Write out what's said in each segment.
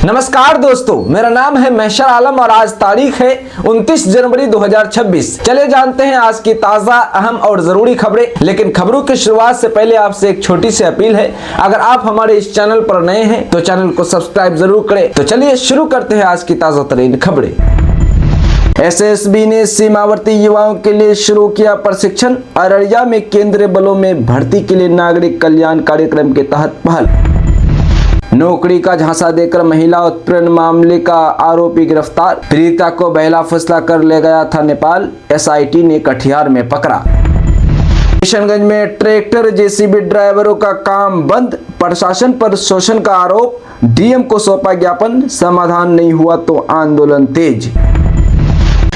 नमस्कार दोस्तों, मेरा नाम है महशर आलम और आज तारीख है 29 जनवरी 2026। चले जानते हैं आज की ताजा, अहम और जरूरी खबरें। लेकिन खबरों की शुरुआत से पहले आपसे एक छोटी सी अपील है, अगर आप हमारे इस चैनल पर नए हैं तो चैनल को सब्सक्राइब जरूर करें। तो चलिए शुरू करते हैं आज की ताजा तरीन खबरें। एसएसबी ने सीमावर्ती युवाओं के लिए शुरू किया प्रशिक्षण। अररिया में केंद्रीय बलों में भर्ती के लिए नागरिक कल्याण कार्यक्रम के तहत पहल। नौकरी का झांसा देकर महिला उत्पीड़न मामले का आरोपी गिरफ्तार। पीड़िता को बहला फुसला कर ले गया था नेपाल। एसआईटी ने कटिहार में पकड़ा। किशनगंज में ट्रैक्टर जेसीबी ड्राइवरों का काम बंद। प्रशासन पर शोषण का आरोप। डीएम को सौंपा ज्ञापन, समाधान नहीं हुआ तो आंदोलन तेज।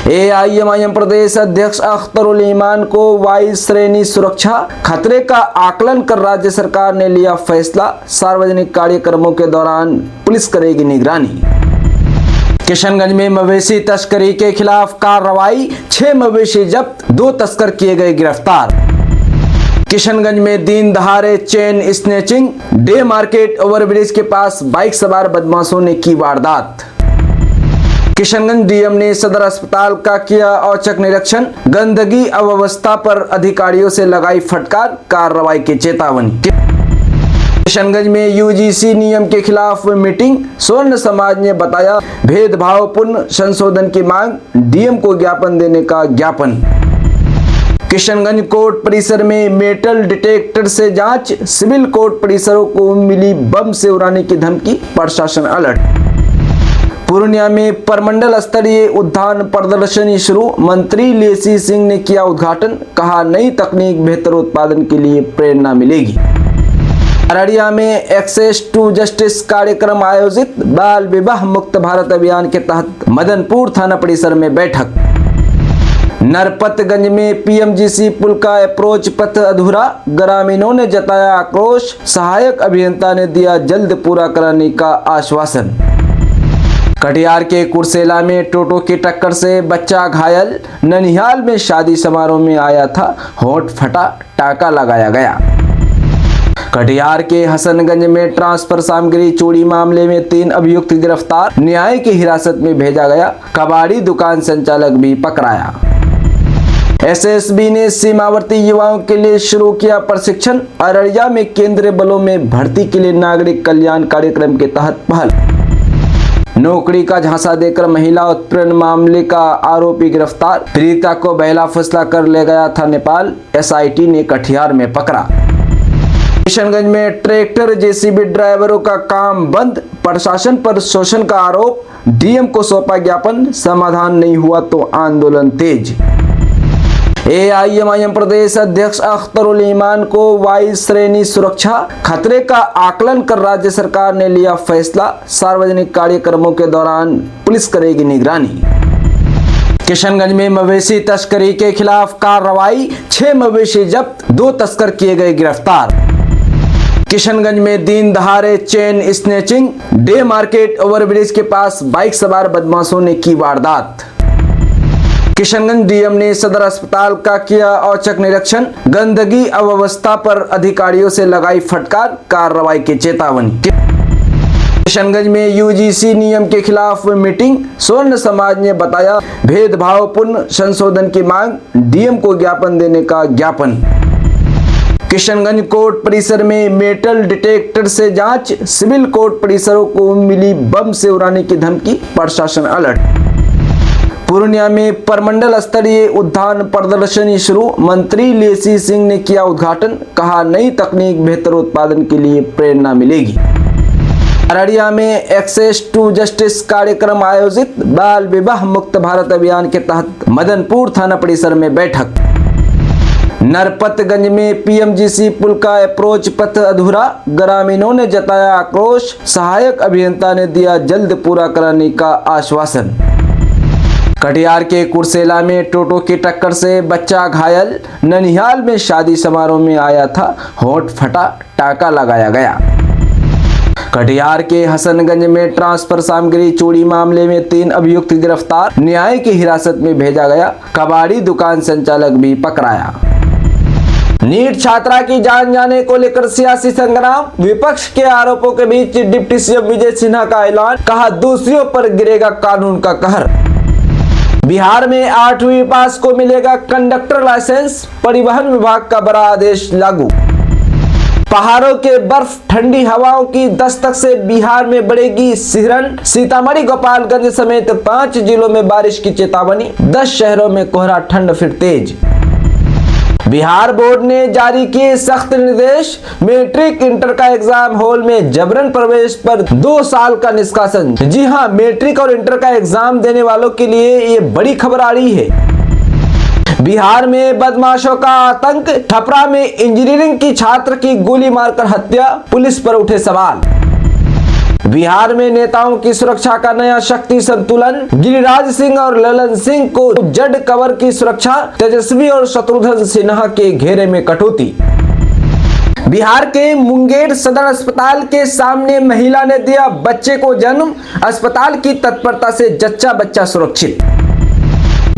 एआईएमआईएम प्रदेश अध्यक्ष अख्तरुल ईमान को वायु श्रेणी सुरक्षा खतरे का आकलन कर राज्य सरकार ने लिया फैसला। सार्वजनिक कार्यक्रमों के दौरान पुलिस करेगी निगरानी। किशनगंज में मवेशी तस्करी के खिलाफ कार्रवाई। 6 मवेशी जब्त, 2 तस्कर किए गए गिरफ्तार। किशनगंज में दिन दहाड़े chain snatching. Day market overbridge के पास बाइक सवार बदमाशों ने की वारदात। किशनगंज डीएम ने सदर अस्पताल का किया औचक निरीक्षण। गंदगी अव्यवस्था पर अधिकारियों से लगाई फटकार, कार्रवाई की चेतावनी। किशनगंज में यूजीसी नियम के खिलाफ मीटिंग। स्वर्ण समाज ने बताया भेदभावपूर्ण संशोधन की मांग। डीएम को ज्ञापन देने का ज्ञापन। किशनगंज कोर्ट परिसर में मेटल डिटेक्टर से जांच। सिविल कोर्ट परिसरों को मिली बम से उड़ाने की धमकी, प्रशासन अलर्ट। पूर्णिया में प्रमंडल स्तरीय उद्यान प्रदर्शनी शुरू। मंत्री लेसी सिंह ने किया उद्घाटन, कहा नई तकनीक बेहतर उत्पादन के लिए प्रेरणा मिलेगी। अररिया में एक्सेस टू जस्टिस कार्यक्रम आयोजित। बाल विवाह मुक्त भारत अभियान के तहत मदनपुर थाना परिसर में बैठक। नरपतगंज में पीएमजीसी पुल का अप्रोच पथ अधूरा। ग्रामीणों ने जताया आक्रोश। सहायक अभियंता ने दिया जल्द पूरा कराने का आश्वासन। कटिहार के कुर्सेला में टोटो की टक्कर से बच्चा घायल। ननिहाल में शादी समारोह में आया था, होंठ फटा, टाका लगाया गया। कटिहार के हसनगंज में ट्रांसफर सामग्री चोरी मामले में 3 अभियुक्त गिरफ्तार। न्याय की हिरासत में भेजा गया। कबाड़ी दुकान संचालक भी पकड़ाया। एसएसबी ने सीमावर्ती युवाओं के लिए शुरू किया प्रशिक्षण। अररिया में केंद्रीय बलों में भर्ती के लिए नागरिक कल्याण कार्यक्रम के तहत पहल। नौकरी का झांसा देकर महिला उत्पीड़न मामले का आरोपी गिरफ्तार। पीड़िता को बहला फुसला कर ले गया था नेपाल। एसआईटी ने कटिहार में पकड़ा। किशनगंज में ट्रैक्टर जेसीबी ड्राइवरों का काम बंद। प्रशासन पर शोषण का आरोप। डीएम को सौंपा ज्ञापन, समाधान नहीं हुआ तो आंदोलन तेज। एआईएमआईएम प्रदेश अध्यक्ष अख्तरुल ईमान को वायु श्रेणी सुरक्षा खतरे का आकलन कर राज्य सरकार ने लिया फैसला। सार्वजनिक कार्यक्रमों के दौरान पुलिस करेगी निगरानी। किशनगंज में मवेशी तस्करी के खिलाफ कार्रवाई। 6 मवेशी जब्त, 2 तस्कर किए गए गिरफ्तार। किशनगंज में दिन दहाड़े chain snatching. Day market overbridge के पास बाइक सवार बदमाशों ने की वारदात। किशनगंज डीएम ने सदर अस्पताल का किया औचक निरीक्षण। गंदगी अव्यवस्था पर अधिकारियों से लगाई फटकार, कार्रवाई की चेतावनी। किशनगंज में यूजीसी नियम के खिलाफ मीटिंग। स्वर्ण समाज ने बताया भेदभावपूर्ण संशोधन की मांग। डीएम को ज्ञापन देने का ज्ञापन। किशनगंज कोर्ट परिसर में मेटल डिटेक्टर से जांच। सिविल कोर्ट परिसरों को मिली बम से उड़ाने की धमकी, प्रशासन अलर्ट। पूर्णिया में प्रमंडल स्तरीय उद्यान प्रदर्शनी शुरू। मंत्री लेसी सिंह ने किया उद्घाटन, कहा नई तकनीक बेहतर उत्पादन के लिए प्रेरणा मिलेगी। अररिया में एक्सेस टू जस्टिस कार्यक्रम आयोजित। बाल विवाह मुक्त भारत अभियान के तहत मदनपुर थाना परिसर में बैठक। नरपतगंज में पीएमजीसी पुल का अप्रोच पथ अधूरा। ग्रामीणों ने जताया आक्रोश। सहायक अभियंता ने दिया जल्द पूरा कराने का आश्वासन। कटिहार के कुर्सेला में टोटो की टक्कर से बच्चा घायल। ननिहाल में शादी समारोह में आया था, होंठ फटा, टाका लगाया गया। कटिहार के हसनगंज में ट्रांसफर सामग्री चोरी मामले में 3 अभियुक्त गिरफ्तार। न्याय की हिरासत में भेजा गया। कबाड़ी दुकान संचालक भी पकड़ाया। नीट छात्रा की जान जाने को लेकर सियासी संग्राम, विपक्ष के आरोपों के बीच डिप्टी सीएम विजय सिन्हा का ऐलान, कहा दूसरियों पर गिरेगा कानून का कहर। बिहार में 8वीं पास को मिलेगा कंडक्टर लाइसेंस, परिवहन विभाग का बड़ा आदेश लागू। पहाड़ों के बर्फ ठंडी हवाओं की दस्तक से बिहार में बढ़ेगी सिहरन, सीतामढ़ी गोपालगंज समेत 5 जिलों में बारिश की चेतावनी, 10 शहरों में कोहरा, ठंड फिर तेज। बिहार बोर्ड ने जारी किए सख्त निर्देश, मैट्रिक इंटर का एग्जाम हॉल में जबरन प्रवेश पर 2 साल का निष्कासन। जी हां, मैट्रिक और इंटर का एग्जाम देने वालों के लिए ये बड़ी खबर आ रही है। बिहार में बदमाशों का आतंक, छपरा में इंजीनियरिंग की छात्र की गोली मारकर हत्या, पुलिस पर उठे सवाल। बिहार में नेताओं की सुरक्षा का नया शक्ति संतुलन, गिरिराज सिंह और ललन सिंह को जड कवर की सुरक्षा, तेजस्वी और शत्रुघ्न सिन्हा के घेरे में कटौती। बिहार के मुंगेर सदर अस्पताल के सामने महिला ने दिया बच्चे को जन्म, अस्पताल की तत्परता से जच्चा बच्चा सुरक्षित।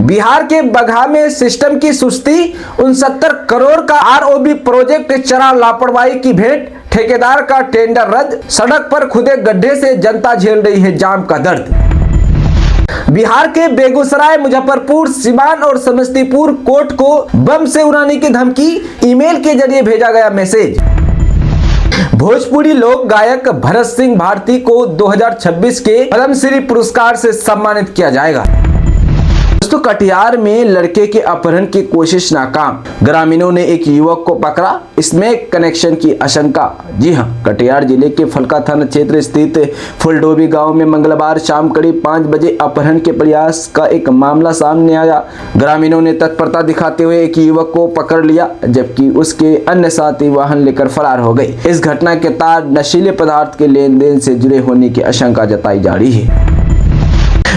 बिहार के बगहा में सिस्टम की सुस्ती, 69 करोड़ का आरओबी प्रोजेक्ट चरा लापरवाही की भेंट, ठेकेदार का टेंडर रद्द, सड़क पर खुदे गड्ढे से जनता झेल रही है जाम का दर्द। बिहार के बेगूसराय, मुजफ्फरपुर, सीवान और समस्तीपुर कोर्ट को बम से उड़ाने की धमकी, ईमेल के जरिए भेजा गया मैसेज। भोजपुरी लोक गायक भरत सिंह भारती को 2026 के पद्मश्री पुरस्कार से सम्मानित किया जाएगा। दोस्तों, कटिहार में लड़के के अपहरण की कोशिश नाकाम, ग्रामीणों ने एक युवक को पकड़ा, इसमें कनेक्शन की आशंका। जी हां, कटिहार जिले के फलका थाना क्षेत्र स्थित फुलडोबी गांव में मंगलवार शाम करीब 5 बजे अपहरण के प्रयास का एक मामला सामने आया। ग्रामीणों ने तत्परता दिखाते हुए एक युवक को पकड़ लिया, जबकि उसके अन्य साथी वाहन लेकर फरार हो गए। इस घटना के तार नशीले पदार्थ के लेन देन से जुड़े होने की आशंका जताई जा रही है।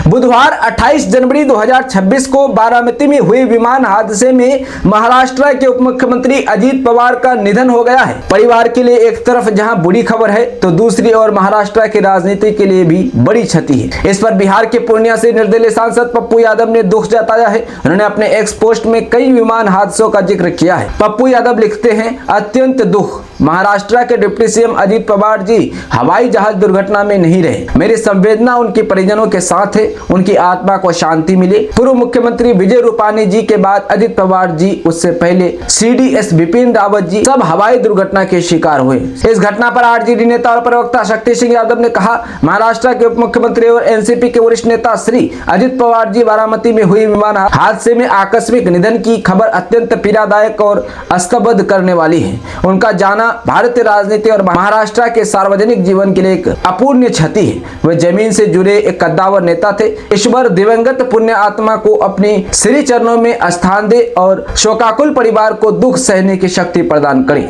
बुधवार 28 जनवरी 2026 को बारामती में हुए विमान हादसे में महाराष्ट्र के उप मुख्यमंत्री अजित पवार का निधन हो गया है। परिवार के लिए एक तरफ जहां बुरी खबर है, तो दूसरी ओर महाराष्ट्र की राजनीति के लिए भी बड़ी क्षति है। इस पर बिहार के पूर्णिया से निर्दलीय सांसद पप्पू यादव ने दुख जताया है। उन्होंने अपने एक्स पोस्ट में कई विमान हादसों का जिक्र किया है। पप्पू यादव लिखते हैं, अत्यंत दुख, महाराष्ट्र के डिप्टी सीएम अजित पवार जी हवाई जहाज दुर्घटना में नहीं रहे। मेरी संवेदना उनके परिजनों के साथ है, उनकी आत्मा को शांति मिले। पूर्व मुख्यमंत्री विजय रूपाणी जी के बाद अजित पवार जी, उससे पहले सीडीएस बिपिन रावत जी सब हवाई दुर्घटना के शिकार हुए। इस घटना पर आरजेडी नेता और प्रवक्ता शक्ति सिंह यादव ने कहा, महाराष्ट्र के उप मुख्यमंत्री और एनसीपी के वरिष्ठ नेता श्री अजित पवार जी बारामती में हुई विमान हादसे में आकस्मिक निधन की खबर अत्यंत पीड़ादायक और स्तब्ध करने वाली है। उनका जाना भारतीय राजनीति और महाराष्ट्र के सार्वजनिक जीवन के लिए एक अपूर्णीय क्षति है। वे जमीन से जुड़े एक कद्दावर नेता थे। ईश्वर दिवंगत पुण्य आत्मा को अपने श्री चरणों में स्थान दे और शोकाकुल परिवार को दुख सहने की शक्ति प्रदान करे।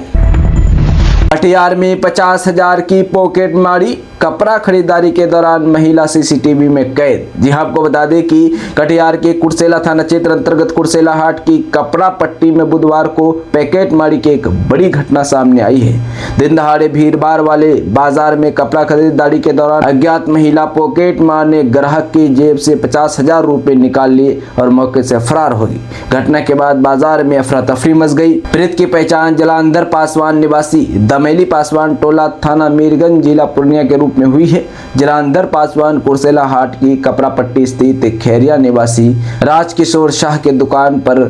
कटिहार में 50,000 की पॉकेट मारी, कपड़ा खरीदारी के दौरान महिला सीसीटीवी में कैद। जी हां, आपको बता दें कि कटिहार के कुर्सेला थाना क्षेत्र अंतर्गत कुर्सेला हाट की कपड़ा पट्टी में बुधवार को पैकेट मारी की एक बड़ी घटना सामने आई है। दिन दहाड़े भीड़ भाड़ वाले बाजार में कपड़ा खरीदारी के दौरान अज्ञात महिला पॉकेट मार ने ग्राहक की जेब से 50,000 रुपए निकाल लिए और मौके से फरार हो गई। घटना के बाद बाजार में अफरा तफरी मच गई। पीड़ित की पहचान जलांधर पासवान निवासी दमेली पासवान टोला थाना मीरगंज जिला पूर्णिया के में हुई है। जलांधर पासवान कुर्सेला हाट की कपड़ा पट्टी स्थित खैरिया निवासी राजकिशोर शाह के दुकान पर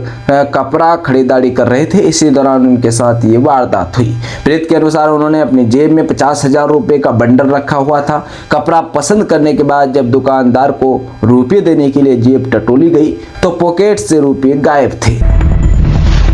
कपड़ा खरीदारी कर रहे थे। इसी दौरान उनके साथ ये वारदात हुई। पीड़ित के अनुसार उन्होंने अपनी जेब में 50,000 रुपए का बंडल रखा हुआ था। कपड़ा पसंद करने के बाद जब दुकानदार को रुपये देने के लिए जेब टटोली गई तो पॉकेट से रुपये गायब थे।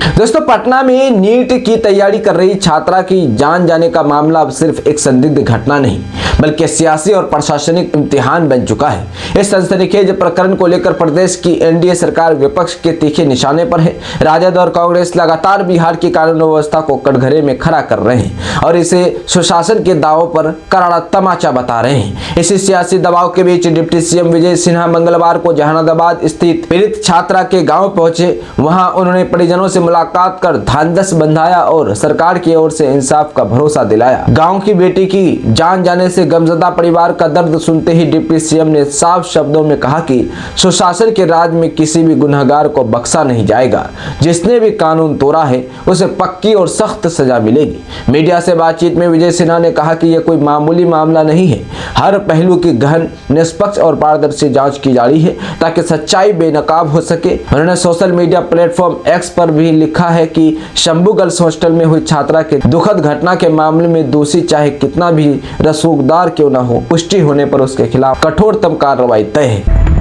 दोस्तों, पटना में नीट की तैयारी कर रही छात्रा की जान जाने का मामला अब सिर्फ एक संदिग्ध घटना नहीं बल्कि सियासी और प्रशासनिक इम्तिहान बन चुका है। इस सनसनीखेज प्रकरण को लेकर प्रदेश की एनडीए सरकार विपक्ष के तीखे निशाने पर है। राजद और कांग्रेस लगातार बिहार की कानून व्यवस्था को कटघरे में खड़ा कर रहे हैं और इसे सुशासन के दावों पर करारा तमाचा बता रहे हैं। इसी सियासी दबाव के बीच डिप्टी सीएम विजय सिन्हा मंगलवार को जहानाबाद स्थित पीड़ित छात्रा के गाँव पहुंचे। वहां उन्होंने परिजनों से मुलाकात मुलाकात कर ढांढस बंधाया और सरकार की ओर से इंसाफ का भरोसा दिलाया। गांव की बेटी की जान जाने से गमजदा परिवार का दर्द सुनते ही डिप्टी सीएम ने साफ शब्दों में कहा कि सुशासन के राज में किसी भी गुनहगार को बख्शा नहीं जाएगा। जिसने भी कानून तोड़ा है उसे पक्की और सख्त सजा मिलेगी। मीडिया से बातचीत में विजय सिन्हा ने कहा कि यह कोई मामूली मामला नहीं है। हर पहलू की गहन, निष्पक्ष और पारदर्शी जांच की जा रही है ताकि सच्चाई बेनकाब हो सके। उन्होंने सोशल मीडिया प्लेटफॉर्म एक्स पर भी लिखा है कि शंभू गर्ल्स हॉस्टल में हुई छात्रा के दुखद घटना के मामले में दोषी चाहे कितना भी रसूखदार क्यों न हो, पुष्टि होने पर उसके खिलाफ कठोरतम कार्रवाई तय है।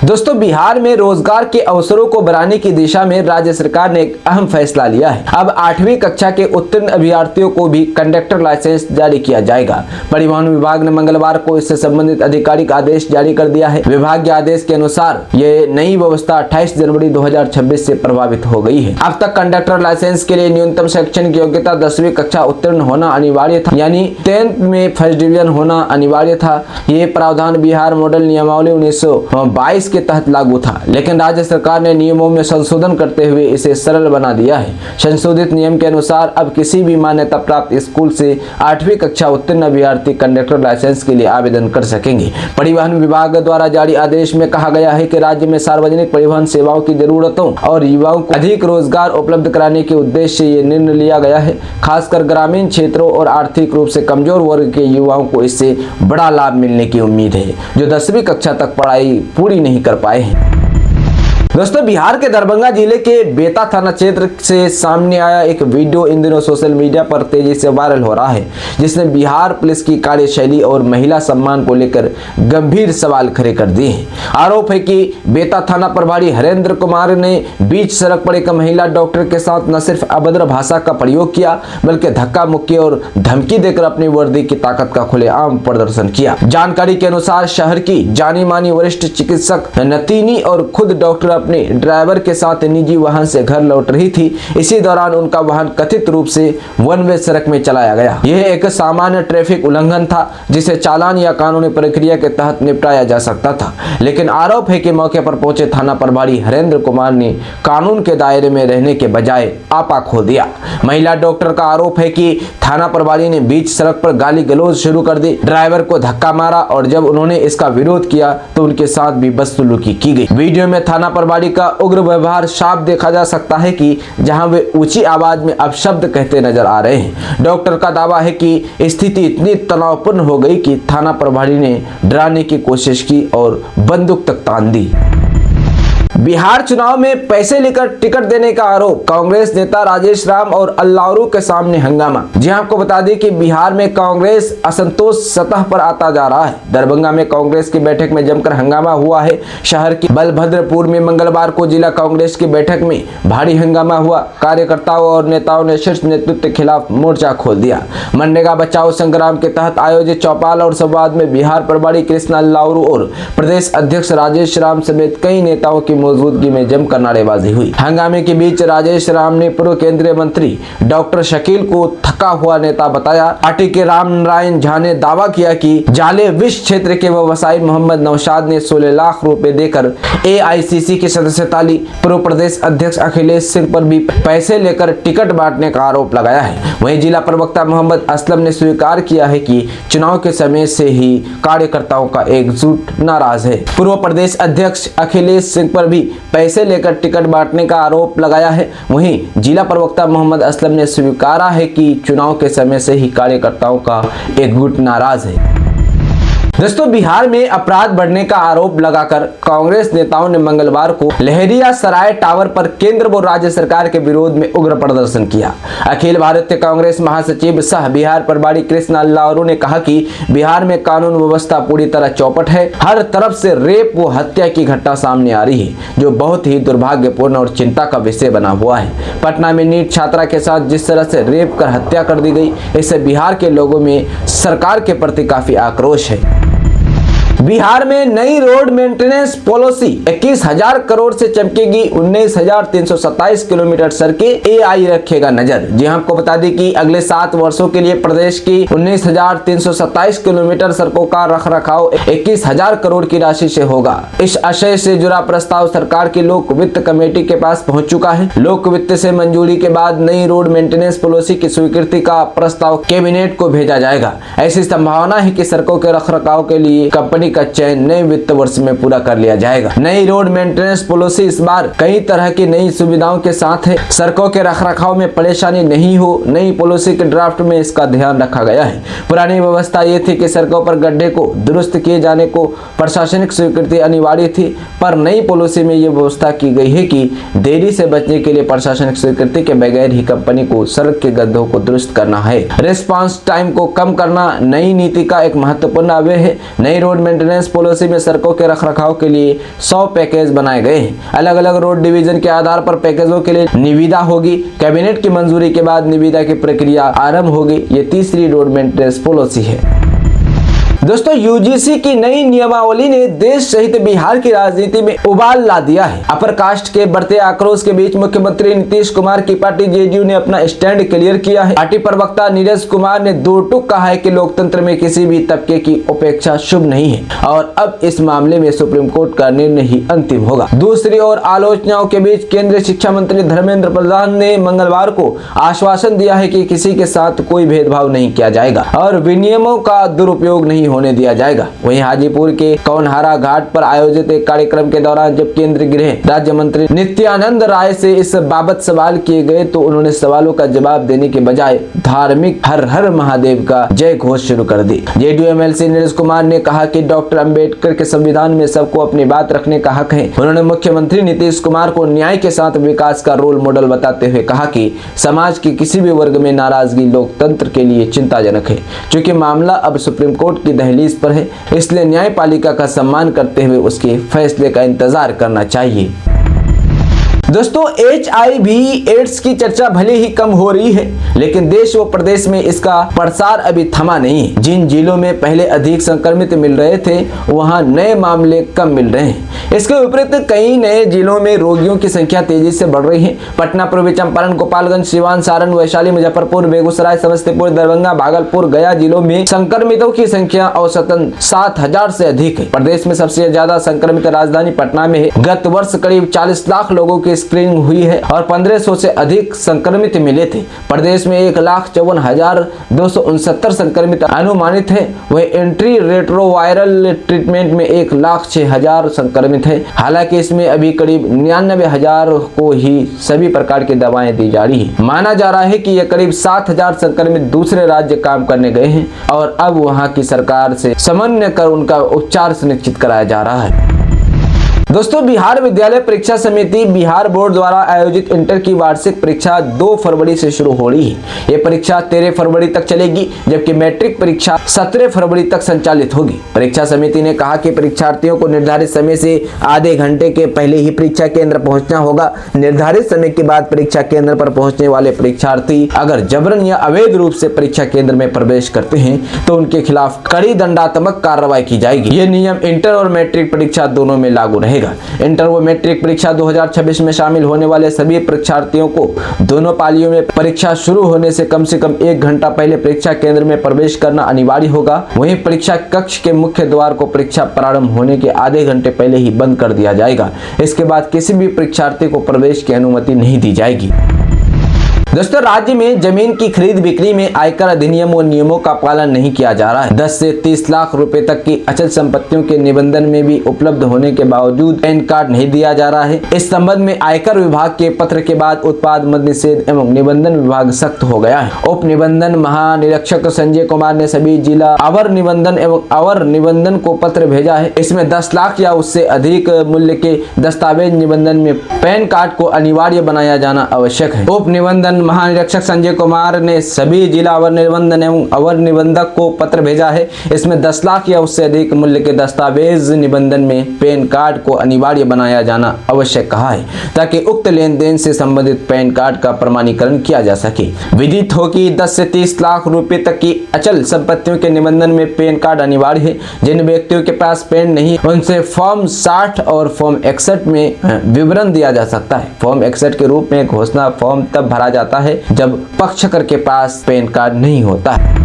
दोस्तों, बिहार में रोजगार के अवसरों को बढ़ाने की दिशा में राज्य सरकार ने एक अहम फैसला लिया है। अब 8वीं कक्षा के उत्तीर्ण अभ्यर्थियों को भी कंडक्टर लाइसेंस जारी किया जाएगा। परिवहन विभाग ने मंगलवार को इससे संबंधित आधिकारिक आदेश जारी कर दिया है। विभाग के आदेश के अनुसार ये नई व्यवस्था 28 जनवरी 2026 से प्रभावित हो गई है। अब तक कंडक्टर लाइसेंस के लिए न्यूनतम शैक्षणिक योग्यता 10वीं कक्षा उत्तीर्ण होना अनिवार्य था, यानी 10th में फर्स्ट डिवीजन होना अनिवार्य था। ये प्रावधान बिहार मॉडल नियमावली 1922 के तहत लागू था, लेकिन राज्य सरकार ने नियमों में संशोधन करते हुए इसे सरल बना दिया है। संशोधित नियम के अनुसार अब किसी भी मान्यता प्राप्त स्कूल से 8वीं कक्षा उत्तीर्ण अभ्यर्थी कंडक्टर लाइसेंस के लिए आवेदन कर सकेंगे। परिवहन विभाग द्वारा जारी आदेश में कहा गया है कि राज्य में सार्वजनिक परिवहन सेवाओं की जरूरतों और युवाओं को अधिक रोजगार उपलब्ध कराने के उद्देश्य से ये निर्णय लिया गया है। खासकर ग्रामीण क्षेत्रों और आर्थिक रूप से कमजोर वर्ग के युवाओं को इससे बड़ा लाभ मिलने की उम्मीद है, जो 10वीं कक्षा तक पढ़ाई पूरी नहीं कर पाए हैं। दोस्तों, बिहार के दरभंगा जिले के बेता थाना क्षेत्र से सामने आया एक वीडियो इन दिनों सोशल मीडिया पर तेजी से वायरल हो रहा है, जिसने बिहार पुलिस की कार्यशैली और महिला सम्मान को लेकर गंभीर सवाल खड़े कर दिए हैं। आरोप है कि बेता थाना प्रभारी हरेंद्र कुमार ने बीच सड़क पर एक महिला डॉक्टर के साथ न सिर्फ अभद्र भाषा का प्रयोग किया, बल्कि धक्का मुक्की और धमकी देकर अपनी वर्दी की ताकत का खुलेआम प्रदर्शन किया। जानकारी के अनुसार शहर की जानी मानी वरिष्ठ चिकित्सक नतीनी और खुद डॉक्टर अपने ड्राइवर के साथ निजी वाहन से घर लौट रही थी। इसी दौरान उनका वाहन कथित रूप से वन वे सड़क में चलाया गया। यह एक सामान्य ट्रैफिक उल्लंघन था, जिसे चालान या कानूनी प्रक्रिया के तहत निपटाया जा सकता था, लेकिन आरोप है कि मौके पर पहुंचे थाना प्रभारी हरेंद्र कुमार ने कानून के दायरे में रहने के बजाय आपा खो दिया। महिला डॉक्टर का आरोप है कि थाना प्रभारी ने बीच सड़क पर गाली गलौज शुरू कर दी, ड्राइवर को धक्का मारा और जब उन्होंने इसका विरोध किया तो उनके साथ भी बदसलूकी की गई। वीडियो में थाना प्रभारी का उग्र व्यवहार साफ देखा जा सकता है कि जहां वे ऊंची आवाज में अपशब्द कहते नजर आ रहे हैं। डॉक्टर का दावा है कि स्थिति इतनी तनावपूर्ण हो गई कि थाना प्रभारी ने डराने की कोशिश की और बंदूक तक तान दी। बिहार चुनाव में पैसे लेकर टिकट देने का आरोप, कांग्रेस नेता राजेश राम और अल्लारू के सामने हंगामा। जी आपको बता दें कि बिहार में कांग्रेस असंतोष सतह पर आता जा रहा है। दरभंगा में कांग्रेस की बैठक में जमकर हंगामा हुआ है। शहर के बलभद्रपुर में मंगलवार को जिला कांग्रेस की बैठक में भारी हंगामा हुआ। कार्यकर्ताओं और नेताओं ने शीर्ष नेतृत्व के खिलाफ मोर्चा खोल दिया। मनरेगा बचाओ संग्राम के तहत आयोजित चौपाल और संवाद में बिहार प्रभारी कृष्ण अल्लारू और प्रदेश अध्यक्ष राजेश राम समेत कई नेताओं की मौजूदगी में जमकर नारेबाजी हुई। हंगामे के बीच राजेश राम ने पूर्व केंद्रीय मंत्री डॉक्टर शकील को थका हुआ नेता बताया। पार्टी के राम नारायण झा ने दावा किया कि जाले विश क्षेत्र के व्यवसायी मोहम्मद नौशाद ने 16 लाख रुपए देकर एआईसीसी की सदस्यता ली। पूर्व प्रदेश अध्यक्ष अखिलेश सिंह पर भी पैसे लेकर टिकट बांटने का आरोप लगाया है। वहीं जिला प्रवक्ता मोहम्मद असलम ने स्वीकार किया है कि चुनाव के समय से ही कार्यकर्ताओं का एकजुट नाराज है। पूर्व प्रदेश अध्यक्ष अखिलेश सिंह पर भी पैसे लेकर टिकट बांटने का आरोप लगाया है। वहीं जिला प्रवक्ता मोहम्मद असलम ने स्वीकारा है कि चुनाव के समय से ही कार्यकर्ताओं का एकजुट नाराज है। दोस्तों, बिहार में अपराध बढ़ने का आरोप लगाकर कांग्रेस नेताओं ने मंगलवार को लहरिया सराय टावर पर केंद्र व राज्य सरकार के विरोध में उग्र प्रदर्शन किया। अखिल भारतीय कांग्रेस महासचिव सह बिहार प्रभारी कृष्ण अल्लारू ने कहा कि बिहार में कानून व्यवस्था पूरी तरह चौपट है। हर तरफ से रेप व हत्या की घटना सामने आ रही है, जो बहुत ही दुर्भाग्यपूर्ण और चिंता का विषय बना हुआ है। पटना में नीट छात्रा के साथ जिस तरह से रेप कर हत्या कर दी गई, इससे बिहार के लोगों में सरकार के प्रति काफी आक्रोश है। बिहार में नई रोड मेंटेनेंस पॉलिसी 21,000 करोड़ से चमकेगी 19,327 किलोमीटर सड़कें, एआई रखेगा नजर। जी आपको बता दें कि अगले 7 वर्षों के लिए प्रदेश की 19,327 किलोमीटर सड़कों का रखरखाव 21,000 करोड़ की राशि से होगा। इस आशय से जुड़ा प्रस्ताव सरकार की लोक वित्त कमेटी के पास पहुंच चुका है। लोक वित्त से मंजूरी के बाद नई रोड मेंटेनेंस पॉलिसी की स्वीकृति का प्रस्ताव कैबिनेट को भेजा जाएगा। ऐसी संभावना है कि सड़कों के रखरखाव के लिए कंपनी का चयन नए वित्त वर्ष में पूरा कर लिया जाएगा। नई रोड मेंटेनेंस पॉलिसी इस बार कई तरह की नई सुविधाओं के साथ है। सड़कों के रखरखाव में परेशानी नहीं हो, नई पॉलिसी के ड्राफ्ट में इसका ध्यान रखा गया है। पुरानी व्यवस्था ये थी कि सड़कों पर गड्ढे को दुरुस्त किए जाने को प्रशासनिक स्वीकृति अनिवार्य थी, पर नई पॉलिसी में ये व्यवस्था की गई है कि देरी से बचने के लिए प्रशासनिक स्वीकृति के बगैर ही कंपनी को सड़क के गड्ढों को दुरुस्त करना है। रिस्पांस टाइम को कम करना नई नीति का एक महत्वपूर्ण अवयव है। नई रोड मेंटेनेंस पॉलिसी में सड़कों के रखरखाव के लिए 100 पैकेज बनाए गए हैं। अलग अलग रोड डिवीजन के आधार पर पैकेजों के लिए निविदा होगी। कैबिनेट की मंजूरी के बाद निविदा की प्रक्रिया आरंभ होगी। ये तीसरी रोड मेंटेनेंस पॉलिसी है। दोस्तों, यूजीसी की नई नियमावली ने देश सहित बिहार की राजनीति में उबाल ला दिया है। अपर कास्ट के बढ़ते आक्रोश के बीच मुख्यमंत्री नीतीश कुमार की पार्टी जेडीयू ने अपना स्टैंड क्लियर किया है। पार्टी प्रवक्ता नीरज कुमार ने दो टूक कहा है कि लोकतंत्र में किसी भी तबके की उपेक्षा शुभ नहीं है और अब इस मामले में सुप्रीम कोर्ट का निर्णय ही अंतिम होगा। दूसरी ओर आलोचनाओं के बीच केंद्रीय शिक्षा मंत्री धर्मेंद्र प्रधान ने मंगलवार को आश्वासन दिया है कि किसी के साथ कोई भेदभाव नहीं किया जाएगा और विनियमों का दुरुपयोग नहीं होने दिया जाएगा। वहीं हाजीपुर के कौनहारा घाट पर आयोजित एक कार्यक्रम के दौरान जब केंद्रीय गृह राज्य मंत्री नित्यानंद राय से इस बाबत सवाल किए गए तो उन्होंने सवालों का जवाब देने के बजाय धार्मिक हर हर महादेव का जय घोष शुरू कर दी। जेडीयू एमएलसी नीरज कुमार ने कहा कि डॉक्टर अंबेडकर के संविधान में सबको अपनी बात रखने का हक है। उन्होंने मुख्यमंत्री नीतीश कुमार को न्याय के साथ विकास का रोल मॉडल बताते हुए कहा कि समाज के किसी भी वर्ग में नाराजगी लोकतंत्र के लिए चिंताजनक है। चूंकि मामला अब सुप्रीम कोर्ट की दहलीज पर है, इसलिए न्यायपालिका का सम्मान करते हुए उसके फैसले का इंतजार करना चाहिए। दोस्तों, HIV एड्स की चर्चा भले ही कम हो रही है, लेकिन देश व प्रदेश में इसका प्रसार अभी थमा नहीं है। जिन जिलों में पहले अधिक संक्रमित मिल रहे थे, वहां नए मामले कम मिल रहे हैं। इसके विपरीत कई नए जिलों में रोगियों की संख्या तेजी से बढ़ रही है। पटना, पूर्वी चंपारण, गोपालगंज, सिवान, सारण, वैशाली, मुजफ्फरपुर, बेगूसराय, समस्तीपुर, दरभंगा, भागलपुर, गया जिलों में संक्रमितों की संख्या औसतन 7,000 से अधिक है। प्रदेश में सबसे ज्यादा संक्रमित राजधानी पटना में है। गत वर्ष करीब 40 लाख लोगों की स्क्रीनिंग हुई है और 1500 से अधिक संक्रमित मिले थे। प्रदेश में 1,54,269 संक्रमित अनुमानित है। वही एंट्री रेट्रोवायरल ट्रीटमेंट में 1,06,000 संक्रमित है। हालांकि इसमें अभी करीब 99,000 को ही सभी प्रकार की दवाएं दी जा रही है। माना जा रहा है कि यह करीब 7,000 संक्रमित दूसरे राज्य काम करने गए हैं और अब वहां की सरकार से समन्वय कर उनका उपचार सुनिश्चित कराया जा रहा है। दोस्तों, बिहार विद्यालय परीक्षा समिति बिहार बोर्ड द्वारा आयोजित इंटर की वार्षिक परीक्षा 2 फरवरी से शुरू हो रही है। ये परीक्षा 13 फरवरी तक चलेगी, जबकि मैट्रिक परीक्षा 17 फरवरी तक संचालित होगी। परीक्षा समिति ने कहा कि परीक्षार्थियों को निर्धारित समय से आधे घंटे के पहले ही परीक्षा केंद्र पहुंचना होगा। निर्धारित समय के बाद परीक्षा केंद्र पर पहुंचने वाले परीक्षार्थी अगर जबरन या अवैध रूप से परीक्षा केंद्र में प्रवेश करते हैं तो उनके खिलाफ कड़ी दंडात्मक कार्रवाई की जाएगी। ये नियम इंटर और मैट्रिक परीक्षा दोनों में लागू रहेगा। इंटर व मैट्रिक परीक्षा 2026 में शामिल होने वाले सभी परीक्षार्थियों को दोनों पालियों में परीक्षा शुरू होने से कम 1 घंटा पहले परीक्षा केंद्र में प्रवेश करना अनिवार्य होगा। वहीं परीक्षा कक्ष के मुख्य द्वार को परीक्षा प्रारंभ होने के आधे घंटे पहले ही बंद कर दिया जाएगा। इसके बाद किसी भी परीक्षार्थी को प्रवेश की अनुमति नहीं दी जाएगी। दोस्तों, राज्य में जमीन की खरीद बिक्री में आयकर अधिनियम व नियमों का पालन नहीं किया जा रहा है। 10 से 30 लाख रुपए तक की अचल संपत्तियों के निबंधन में भी उपलब्ध होने के बावजूद पैन कार्ड नहीं दिया जा रहा है। इस संबंध में आयकर विभाग के पत्र के बाद उत्पाद मद निषेध एवं निबंधन विभाग सख्त हो गया है। उप निबंधन महानिरीक्षक संजय कुमार ने सभी जिला अवर निबंधन एवं अवर निबंधन को पत्र भेजा है। इसमें 10 लाख या उससे अधिक मूल्य के दस्तावेज निबंधन में पैन कार्ड को अनिवार्य बनाया जाना आवश्यक है। उप निबंधन प्रशासन महानिरीक्षक संजय कुमार ने सभी जिला अवर निबंधन एवं अवर निबंधक को पत्र भेजा है। इसमें 10 लाख या उससे अधिक मूल्य के दस्तावेज निबंधन में पैन कार्ड को अनिवार्य बनाया जाना आवश्यक कहा है, ताकि उक्त लेन देन से संबंधित पैन कार्ड का प्रमाणीकरण किया जा सके। विदित हो कि 10 से 30 लाख रुपए तक की अचल संपत्तियों के निबंधन में पैन कार्ड अनिवार्य है। जिन व्यक्तियों के पास पैन नहीं, उनसे फॉर्म 60 और फॉर्म 61 में विवरण दिया जा सकता है। फॉर्म 61 के रूप में घोषणा फॉर्म तब भरा जाता है जब पक्षकर के पास पैन कार्ड नहीं होता है।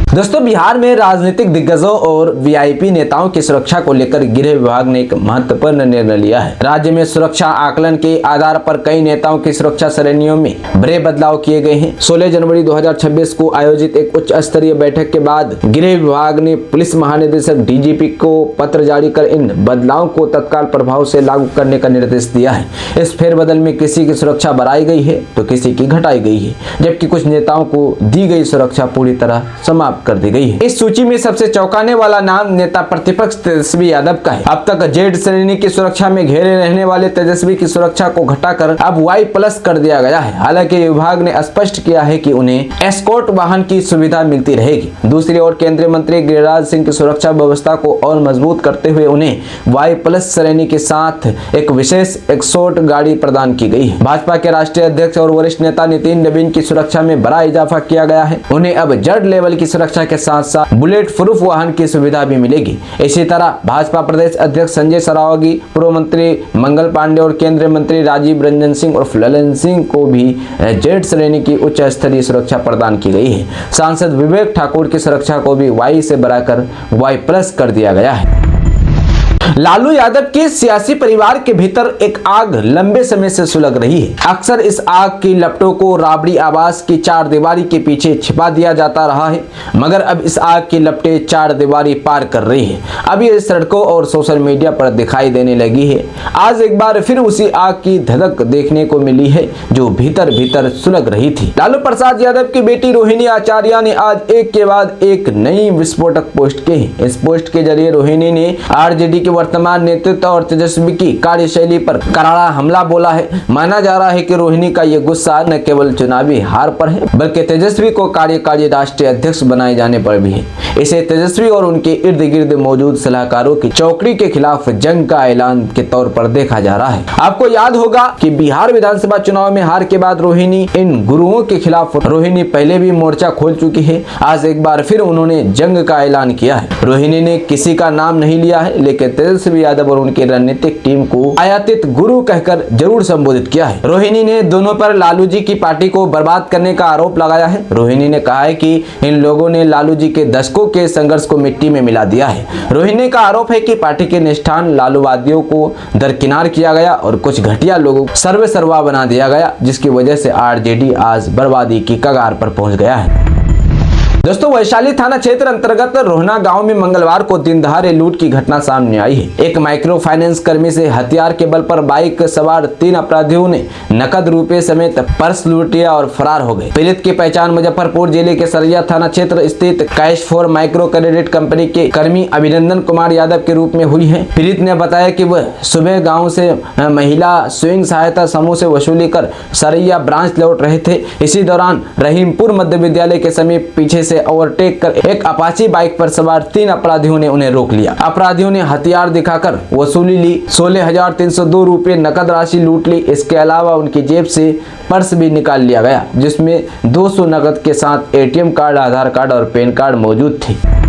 दोस्तों, बिहार में राजनीतिक दिग्गजों और वीआईपी नेताओं की सुरक्षा को लेकर गृह विभाग ने एक महत्वपूर्ण निर्णय लिया है। राज्य में सुरक्षा आकलन के आधार पर कई नेताओं की सुरक्षा श्रेणियों में बड़े बदलाव किए गए हैं। 16 जनवरी 2026 को आयोजित एक उच्च स्तरीय बैठक के बाद गृह विभाग ने पुलिस महानिदेशक डीजीपी को पत्र जारी कर इन बदलावों को तत्काल प्रभाव से लागू करने का निर्देश दिया है। इस फेरबदल में किसी की सुरक्षा बढ़ाई गई है तो किसी की घटाई गई है, जबकि कुछ नेताओं को दी गई सुरक्षा पूरी तरह समाप्त कर दी गई है। इस सूची में सबसे चौंकाने वाला नाम नेता प्रतिपक्ष तेजस्वी यादव का है। अब तक जेड श्रेणी की सुरक्षा में घेरे रहने वाले तेजस्वी की सुरक्षा को घटाकर अब Y+ कर दिया गया है। हालांकि विभाग ने स्पष्ट किया है कि उन्हें एस्कॉर्ट वाहन की सुविधा मिलती रहेगी। दूसरी ओर केंद्रीय मंत्री गिरिराज सिंह की सुरक्षा व्यवस्था को और मजबूत करते हुए उन्हें Y+ श्रेणी के साथ एक विशेष एस्कॉर्ट गाड़ी प्रदान की गई है। भाजपा के राष्ट्रीय अध्यक्ष और वरिष्ठ नेता नितिन नवीन की सुरक्षा में बड़ा इजाफा किया गया है। उन्हें अब जेड लेवल की सुरक्षा के साथ साथ बुलेट प्रूफ वाहन की सुविधा भी मिलेगी। इसी तरह भाजपा प्रदेश अध्यक्ष संजय सरावगी, पूर्व मंत्री मंगल पांडे और केंद्रीय मंत्री राजीव रंजन सिंह और ललन सिंह को भी जेड श्रेणी की उच्च स्तरीय सुरक्षा प्रदान की गई है। सांसद विवेक ठाकुर की सुरक्षा को भी Y से बढ़ाकर Y+ कर दिया गया है। लालू यादव के सियासी परिवार के भीतर एक आग लंबे समय से सुलग रही है। अक्सर इस आग की लपटों को राबड़ी आवास की 4 दीवारी के पीछे छिपा दिया जाता रहा है, मगर अब इस आग की लपटें 4 दीवारी पार कर रही है। अब ये सड़कों और सोशल मीडिया पर दिखाई देने लगी है। आज एक बार फिर उसी आग की धधक देखने को मिली है जो भीतर भीतर सुलग रही थी। लालू प्रसाद यादव की बेटी रोहिणी आचार्य ने आज एक के बाद एक नई विस्फोटक पोस्ट की है। इस पोस्ट के जरिए रोहिणी ने आरजेडी के वर्तमान नेतृत्व और तेजस्वी की कार्यशैली पर करारा हमला बोला है। माना जा रहा है कि रोहिणी का यह गुस्सा न केवल चुनावी हार पर है, बल्कि तेजस्वी को कार्यकारी राष्ट्रीय अध्यक्ष बनाए जाने पर भी है। इसे तेजस्वी और उनके इर्द गिर्द मौजूद सलाहकारों की चौकड़ी के खिलाफ जंग का ऐलान के तौर पर देखा जा रहा है। आपको याद होगा कि बिहार विधानसभा चुनाव में हार के बाद रोहिणी इन गुरुओं के खिलाफ रोहिणी पहले भी मोर्चा खोल चुकी है। आज एक बार फिर उन्होंने जंग का ऐलान किया है। रोहिणी ने किसी का नाम नहीं लिया है, लेकिन तेजस्वी यादव और उनकी रणनीतिक टीम को आयातित गुरु कहकर जरूर संबोधित किया है। रोहिणी ने दोनों पर लालू जी की पार्टी को बर्बाद करने का आरोप लगाया है। रोहिणी ने कहा है कि इन लोगों ने लालू जी के दशकों के संघर्ष को मिट्टी में मिला दिया है। रोहिणी का आरोप है कि पार्टी के निष्ठान लालूवादियों को दरकिनार किया गया और कुछ घटिया लोगों को सर्वसर्वा बना दिया गया, जिसकी वजह से आरजेडी आज बर्बादी की कगार पर पहुंच गया है। दोस्तों, वैशाली थाना क्षेत्र अंतर्गत रोहना गांव में मंगलवार को दिन दहाड़े लूट की घटना सामने आई है। एक माइक्रो फाइनेंस कर्मी से हथियार के बल पर बाइक सवार 3 अपराधियों ने नकद रुपए समेत पर्स लूट लिया और फरार हो गए। पीड़ित की पहचान मुजफ्फरपुर जिले के सरिया थाना क्षेत्र स्थित cash for micro credit company के कर्मी अभिनंदन कुमार यादव के रूप में हुई है। पीड़ित ने बताया कि वह सुबह गाँव से महिला स्वयं सहायता समूह से वसूली कर सरिया ब्रांच लौट रहे थे। इसी दौरान रहीमपुर मध्य विद्यालय के समीप पीछे से ओवरटेक कर एक अपाची बाइक पर सवार 3 अपराधियों ने उन्हें रोक लिया। अपराधियों ने हथियार दिखाकर वसूली ली। 16,302 रुपए नकद राशि लूट ली। इसके अलावा उनकी जेब से पर्स भी निकाल लिया गया, जिसमें 200 नकद के साथ ATM कार्ड, आधार कार्ड और पैन कार्ड मौजूद थे।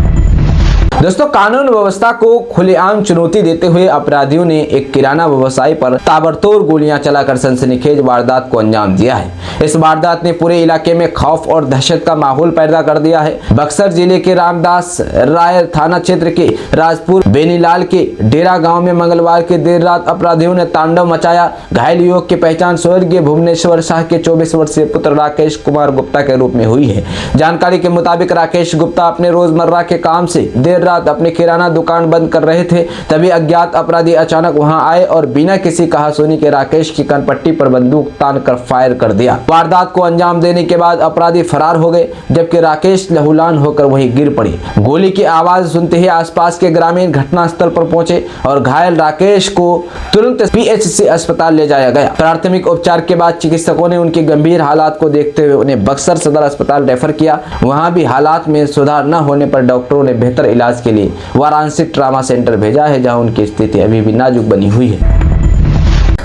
दोस्तों, कानून व्यवस्था को खुलेआम चुनौती देते हुए अपराधियों ने एक किराना व्यवसायी पर ताबड़तोड़ गोलियां चलाकर सनसनीखेज वारदात को अंजाम दिया है। इस वारदात ने पूरे इलाके में खौफ और दहशत का माहौल पैदा कर दिया है। बक्सर जिले के रामदास राय थाना क्षेत्र के राजपुर बेनीलाल के डेरा गांव में मंगलवार की देर रात अपराधियों ने तांडव मचाया। घायल युवक की पहचान स्वर्गीय भुवनेश्वर शाह के 24 वर्षीय पुत्र राकेश कुमार गुप्ता के रूप में हुई है। जानकारी के मुताबिक राकेश गुप्ता अपने रोजमर्रा के काम से देर रात अपनी किराना दुकान बंद कर रहे थे, तभी अज्ञात अपराधी अचानक वहां आए और बिना किसी कहासुनी के राकेश की कनपट्टी पर बंदूक तान कर फायर कर दिया। वारदात को अंजाम देने के बाद अपराधी फरार हो गए, जबकि राकेश लहूलुहान होकर वहीं गिर पड़ी। गोली की आवाज सुनते ही आसपास के ग्रामीण घटनास्थल पर पहुंचे और घायल राकेश को तुरंत पीएचसी अस्पताल ले जाया गया। प्राथमिक उपचार के बाद चिकित्सकों ने उनकी गंभीर हालात को देखते हुए उन्हें बक्सर सदर अस्पताल रेफर किया। वहां भी हालात में सुधार न होने पर डॉक्टरों ने बेहतर इलाज के लिए वाराणसी ट्रामा सेंटर भेजा है, जहां उनकी स्थिति अभी भी नाजुक बनी हुई है।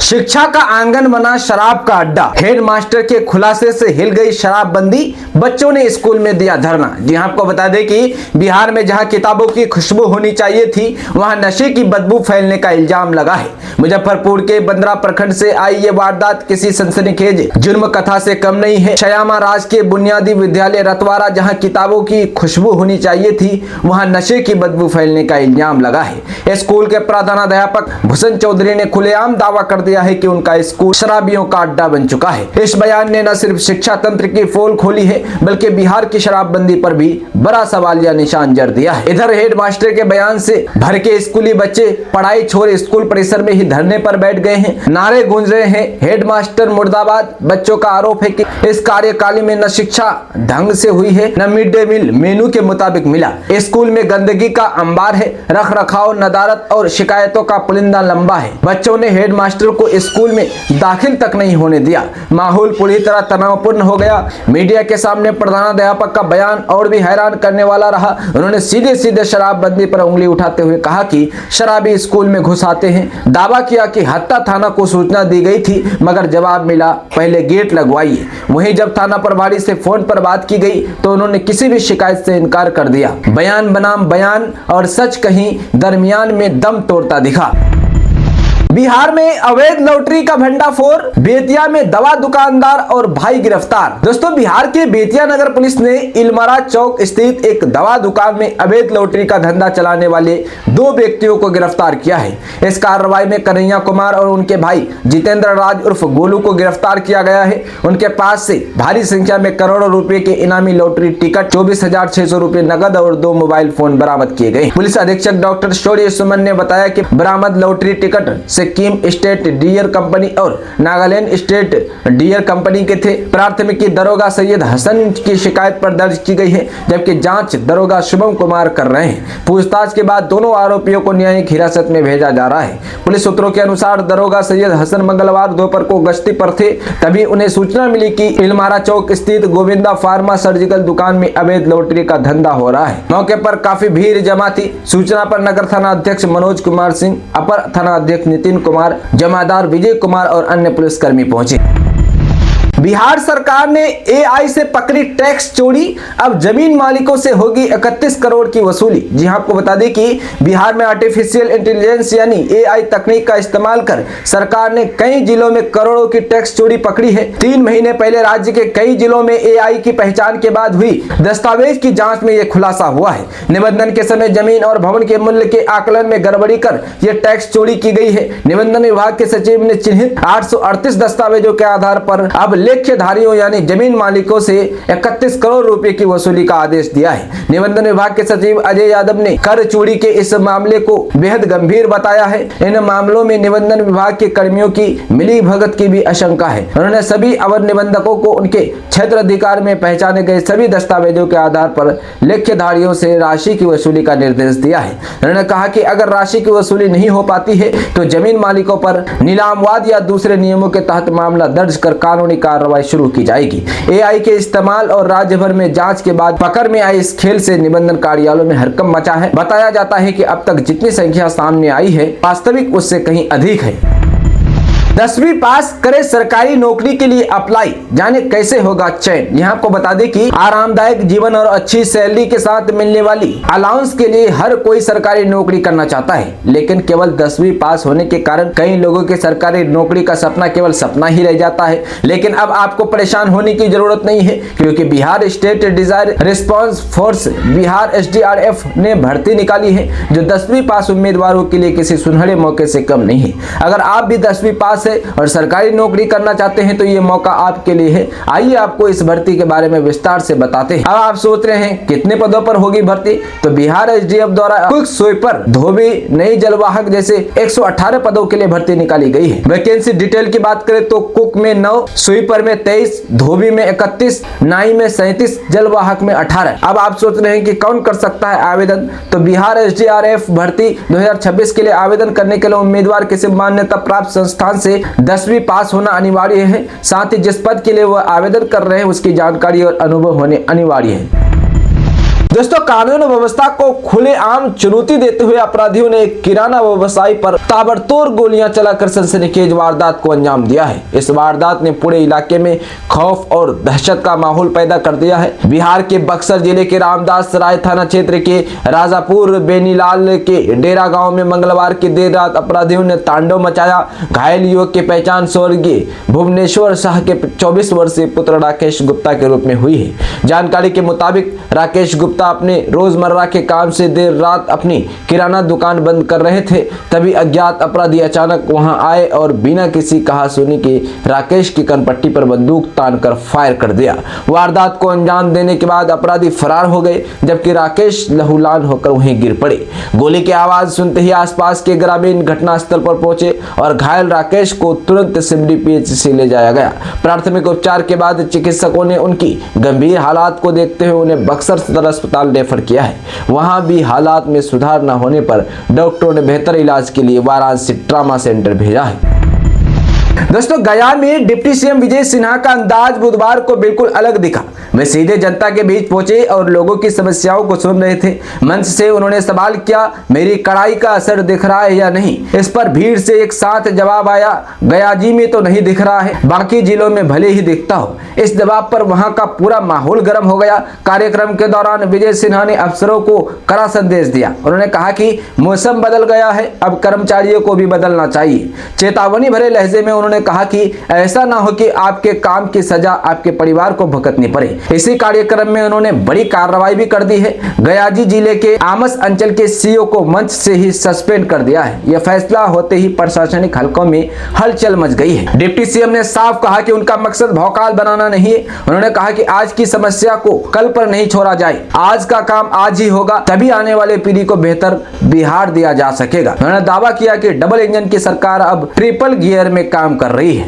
शिक्षा का आंगन बना शराब का अड्डा, हेडमास्टर के खुलासे से हिल गई शराबबंदी, बच्चों ने स्कूल में दिया धरना। जी हां, आपको बता दें कि बिहार में जहां किताबों की खुशबू होनी चाहिए थी, वहां नशे की बदबू फैलने का इल्जाम लगा है। मुजफ्फरपुर के बंदरा प्रखंड से आई ये वारदात किसी सनसनीखेज जुर्म कथा से कम नहीं है। श्यामा राज के बुनियादी विद्यालय रतवारा, जहां किताबों की खुशबू होनी चाहिए थी, वहां नशे की बदबू फैलने का इल्जाम लगा है। स्कूल के प्रधानाध्यापक भूषण चौधरी ने खुलेआम दावा कर दिया है कि उनका स्कूल शराबियों का अड्डा बन चुका है। इस बयान ने न सिर्फ शिक्षा तंत्र की पोल खोली है, बल्कि बिहार की शराबबंदी पर भी बड़ा सवालिया निशान जड़ दिया है। इधर हेडमास्टर के बयान से भर के स्कूली बच्चे पढ़ाई छोड़ स्कूल परिसर में ही धरने पर बैठ गए हैं, नारे गूंज रहे हैं, हेडमास्टर मुर्दाबाद। बच्चों का आरोप है कि इस कार्यकाल में न शिक्षा ढंग से हुई है, न मिड डे मील मेनू के मुताबिक मिला। स्कूल में गंदगी का अंबार है, रख रखाव, नदारत और शिकायतों का पुलिंदा लंबा है। बच्चों ने हेडमास्टर को स्कूल में दाखिल तक नहीं होने दिया। माहौल पूरी तरह तनावपूर्ण हो गया। मीडिया के सामने प्रधानाध्यापक का बयान और भी हैरान करने वाला रहा। उन्होंने सीधे सीधे शराबबंदी पर उंगली उठाते हुए कहा कि शराबी स्कूल में घुस आते हैं। दावा किया कि हत्ता थाना को सूचना दी गई थी, मगर जवाब मिला पहले गेट लगवाइए। वहीं जब थाना प्रभारी से फोन पर बात की गई तो उन्होंने किसी भी शिकायत से इनकार कर दिया। बयान बनाम बयान और सच कहीं दरमियान में दम तोड़ता दिखा। बिहार में अवैध लॉटरी का भंडाफोड़, बेतिया में दवा दुकानदार और भाई गिरफ्तार। दोस्तों, बिहार के बेतिया नगर पुलिस ने इलमारा चौक स्थित एक दवा दुकान में अवैध लॉटरी का धंधा चलाने वाले 2 व्यक्तियों को गिरफ्तार किया है। इस कार्रवाई में कन्हैया कुमार और उनके भाई जितेंद्र राज उर्फ गोलू को गिरफ्तार किया गया है। उनके पास से भारी संख्या में करोड़ों रुपए के इनामी लॉटरी टिकट, 24,600 रुपए नकद और 2 मोबाइल फोन बरामद किए गए। पुलिस अधीक्षक डॉक्टर शौर्य सुमन ने बताया कि बरामद lottery ticket Sikkim state dear company और नागालैंड स्टेट डियर कंपनी के थे। प्राथमिकी दरोगा सैयद हसन की शिकायत पर दर्ज की गई है, जबकि जांच दरोगा शुभम कुमार कर रहे हैं। पूछताछ के बाद दोनों आरोपियों को न्यायिक हिरासत में भेजा जा रहा है। पुलिस सूत्रों के अनुसार दरोगा सैयद हसन मंगलवार दोपहर को गश्ती पर थे, तभी उन्हें सूचना मिली कि इलमारा चौक स्थित गोविंदा फार्मा सर्जिकल दुकान में अवैध लॉटरी का धंधा हो रहा है। मौके पर काफी भीड़ जमा थी। सूचना पर नगर थाना अध्यक्ष मनोज कुमार सिंह, अपर थाना अध्यक्ष नितिन कुमार, जमादार विजय कुमार और अन्य पुलिसकर्मी पहुंचे। बिहार सरकार ने एआई से पकड़ी टैक्स चोरी, अब जमीन मालिकों से होगी 31 करोड़ की वसूली। जी हां, आपको बता दें कि बिहार में आर्टिफिशियल इंटेलिजेंस यानी एआई तकनीक का इस्तेमाल कर सरकार ने कई जिलों में करोड़ों की टैक्स चोरी पकड़ी है। 3 महीने पहले राज्य के कई जिलों में एआई की पहचान के बाद हुई दस्तावेज की जांच में यह खुलासा हुआ है। निबंधन के समय जमीन और भवन के मूल्य के आकलन में गड़बड़ी कर यह टैक्स चोरी की गई है। निबंधन विभाग के सचिव ने चिन्हित 838 दस्तावेजों के आधार पर अब लेख्यधारियों यानी जमीन मालिकों से 31 करोड़ रुपए की वसूली का आदेश दिया है। निबंधन विभाग के सचिव अजय यादव ने कर चोरी के इस मामले को बेहद गंभीर बताया है। इन मामलों में निबंधन विभाग के कर्मियों की मिलीभगत की भी आशंका है। उन्होंने सभी अवर निबंधकों को उनके क्षेत्र अधिकार में पहचाने गए सभी दस्तावेजों के आधार पर लेख्यधारियों से राशि की वसूली का निर्देश दिया है। उन्होंने कहा कि अगर राशि की वसूली नहीं हो पाती है तो जमीन मालिकों पर नीलामवाद या दूसरे नियमों के तहत मामला दर्ज कर कानूनी कार्रवाई शुरू की जाएगी। एआई के इस्तेमाल और राज्य भर में जांच के बाद पकड़ में आई इस खेल से निबंधन कार्यालयों में हड़कंप मचा है। बताया जाता है कि अब तक जितनी संख्या सामने आई है वास्तविक उससे कहीं अधिक है। 10वीं पास करे सरकारी नौकरी के लिए अप्लाई, जाने कैसे होगा चयन। यहाँ आपको बता दें कि आरामदायक जीवन और अच्छी सैलरी के साथ मिलने वाली अलाउंस के लिए हर कोई सरकारी नौकरी करना चाहता है, लेकिन केवल 10वीं पास होने के कारण कई लोगों के सरकारी नौकरी का सपना केवल सपना ही रह जाता है। लेकिन अब आपको परेशान होने की जरूरत नहीं है, क्योंकि Bihar state disaster response force Bihar SDRF ने भर्ती निकाली है, जो 10वीं पास उम्मीदवारों के लिए किसी सुनहरे मौके से कम नहीं है। अगर आप भी 10वीं पास से और सरकारी नौकरी करना चाहते हैं तो ये मौका आपके लिए है। आइए आपको इस भर्ती के बारे में विस्तार से बताते हैं। अब आप सोच रहे हैं कितने पदों पर होगी भर्ती, तो बिहार एसडीएफ द्वारा कुक स्वीपर, धोबी, नई जलवाहक जैसे 118 पदों के लिए भर्ती निकाली गई है। वैकेंसी डिटेल की बात करें तो कुक में 9, स्वीपर में 23, धोबी में 31, नाई में 37, जलवाहक में 18। अब आप सोच रहे हैं कि कौन कर सकता है आवेदन, तो बिहार एसडीआरएफ भर्ती 2026 के लिए आवेदन करने के लिए उम्मीदवार किसी मान्यता प्राप्त संस्थान से 10वीं पास होना अनिवार्य है। साथ ही जिस पद के लिए वह आवेदन कर रहे हैं उसकी जानकारी और अनुभव होने अनिवार्य है। दोस्तों, कानून व्यवस्था को खुलेआम चुनौती देते हुए अपराधियों ने एक किराना व्यवसायी पर ताबड़तोड़ गोलियां चलाकर सनसनीखेज वारदात को अंजाम दिया है। इस वारदात ने पूरे इलाके में खौफ और दहशत का माहौल पैदा कर दिया है। बिहार के बक्सर जिले के रामदास सराय थाना क्षेत्र के राजापुर बेनीलाल के डेरा गांव में मंगलवार की देर रात अपराधियों ने तांडव मचाया। घायल युवक की पहचान स्वर्गीय भुवनेश्वर शाह के 24 वर्षीय पुत्र राकेश गुप्ता के रूप में हुई है। जानकारी के मुताबिक राकेश गुप्ता अपने रोजमर्रा के काम से देर रात अपनी किराना दुकान बंद कर रहे थे, तभी अज्ञात अपराधी अचानक वहां आए और बिना किसी कहासुनी के राकेश की कनपट्टी पर बंदूक तानकर फायर कर दिया। वारदात को अंजाम देने के बाद अपराधी फरार हो गए, जबकि राकेश लहूलुहान होकर वहीं गिर पड़े। गोली की आवाज सुनते ही आसपास के ग्रामीण घटनास्थल पर पहुंचे और घायल राकेश को तुरंत सिमडी पीएचसी ले जाया गया। प्राथमिक उपचार के बाद चिकित्सकों ने उनकी गंभीर हालात को देखते हुए उन्हें बक्सर सदर अस्पताल रेफर किया है। वहां भी हालात में सुधार न होने पर डॉक्टरों ने बेहतर इलाज के लिए वाराणसी ट्रामा सेंटर भेजा है। दोस्तों, गया में डिप्टी सीएम विजय सिन्हा का अंदाज बुधवार को बिल्कुल अलग दिखा। वे सीधे जनता के बीच पहुंचे और लोगों की समस्याओं को सुन रहे थे। मंच से उन्होंने सवाल किया, मेरी कड़ाई का असर दिख रहा है या नहीं। इस पर भीड़ से एक साथ जवाब आया, गया जी में तो नहीं दिख रहा है, बाकी जिलों में भले ही दिखता हो। इस जवाब पर वहां का पूरा माहौल गर्म हो गया। कार्यक्रम के दौरान विजय सिन्हा ने अफसरों को कड़ा संदेश दिया। उन्होंने कहा कि मौसम बदल गया है, अब कर्मचारियों को भी बदलना चाहिए। चेतावनी भरे लहजे में उन्होंने कहा कि ऐसा ना हो कि आपके काम की सजा आपके परिवार को भुगतनी पड़े। इसी कार्यक्रम में उन्होंने बड़ी कार्रवाई भी कर दी है। गयाजी जिले के आमस अंचल के सीईओ को मंच से ही सस्पेंड कर दिया है। यह फैसला होते ही प्रशासनिक हलकों में हलचल मच गई है। डिप्टी सीएम ने साफ कहा कि उनका मकसद भौकाल बनाना नहीं है। उन्होंने कहा कि आज की समस्या को कल पर नहीं छोड़ा जाए, आज का काम आज ही होगा, तभी आने वाले पीढ़ी को बेहतर बिहार दिया जा सकेगा। उन्होंने दावा किया कि डबल इंजन की सरकार अब ट्रिपल गियर में काम कर रही है।